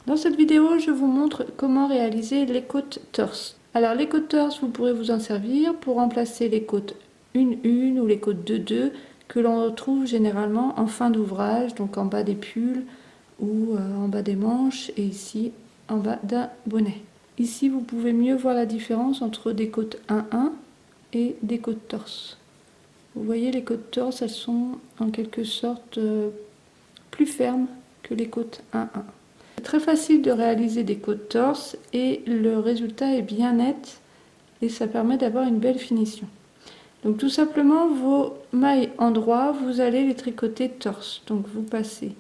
Dans cette vidéo, je vous montre comment réaliser les côtes torse. Alors les côtes torse, vous pourrez vous en servir pour remplacer les côtes 1-1 ou les côtes 2-2 que l'on retrouve généralement en fin d'ouvrage, donc en bas des pulls ou en bas des manches et ici en bas d'un bonnet. Ici, vous pouvez mieux voir la différence entre des côtes 1-1 et des côtes torse. Vous voyez, les côtes torse, elles sont en quelque sorte plus fermes que les côtes 1-1. C'est très facile de réaliser des côtes torse et le résultat est bien net et ça permet d'avoir une belle finition. Donc tout simplement, vos mailles endroit, vous allez les tricoter torse. Donc vous passez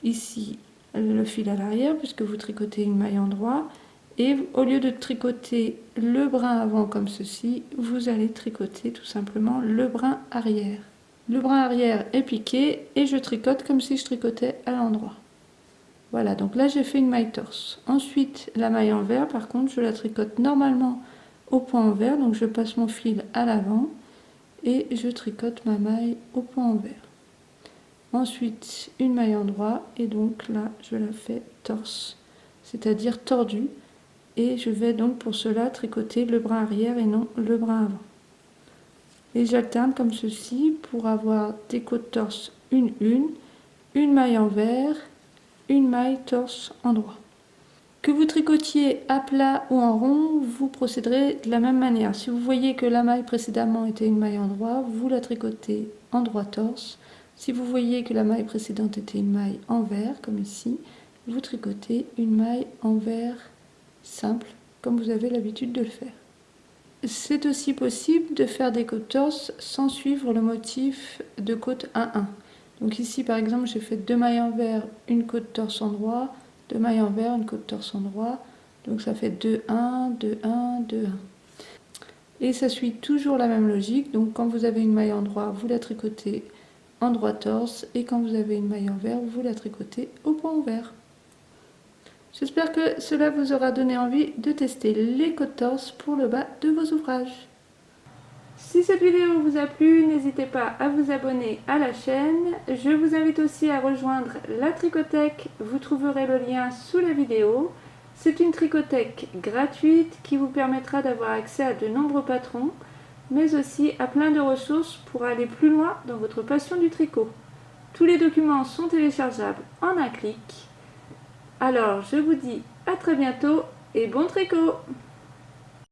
ici le fil à l'arrière puisque vous tricotez une maille endroit et au lieu de tricoter le brin avant comme ceci, vous allez tricoter tout simplement le brin arrière. Le brin arrière est piqué et je tricote comme si je tricotais à l'endroit. Voilà, donc là j'ai fait une maille torse. Ensuite, la maille envers, par contre, je la tricote normalement au point envers. Donc je passe mon fil à l'avant et je tricote ma maille au point envers. Ensuite, une maille endroit et donc là je la fais torse, c'est-à-dire tordue. Et je vais donc pour cela tricoter le brin arrière et non le brin avant. Et j'alterne comme ceci pour avoir des côtes torse 1-1, une maille envers, une maille torse endroit. Que vous tricotiez à plat ou en rond, vous procéderez de la même manière. Si vous voyez que la maille précédemment était une maille endroit, vous la tricotez endroit torse. Si vous voyez que la maille précédente était une maille envers, comme ici, vous tricotez une maille envers simple, comme vous avez l'habitude de le faire. C'est aussi possible de faire des côtes torse sans suivre le motif de côte 1-1. Donc ici par exemple j'ai fait 2 mailles envers, une côte torse endroit, 2 mailles envers, une côte torse endroit, donc ça fait 2-1, 2-1, 2-1. Et ça suit toujours la même logique, donc quand vous avez une maille endroit, vous la tricotez endroit torse, et quand vous avez une maille envers, vous la tricotez au point envers. J'espère que cela vous aura donné envie de tester les côtes torse pour le bas de vos ouvrages. Si cette vidéo vous a plu, n'hésitez pas à vous abonner à la chaîne. Je vous invite aussi à rejoindre la Tricothèque, vous trouverez le lien sous la vidéo. C'est une tricothèque gratuite qui vous permettra d'avoir accès à de nombreux patrons, mais aussi à plein de ressources pour aller plus loin dans votre passion du tricot. Tous les documents sont téléchargeables en un clic. Alors je vous dis à très bientôt et bon tricot!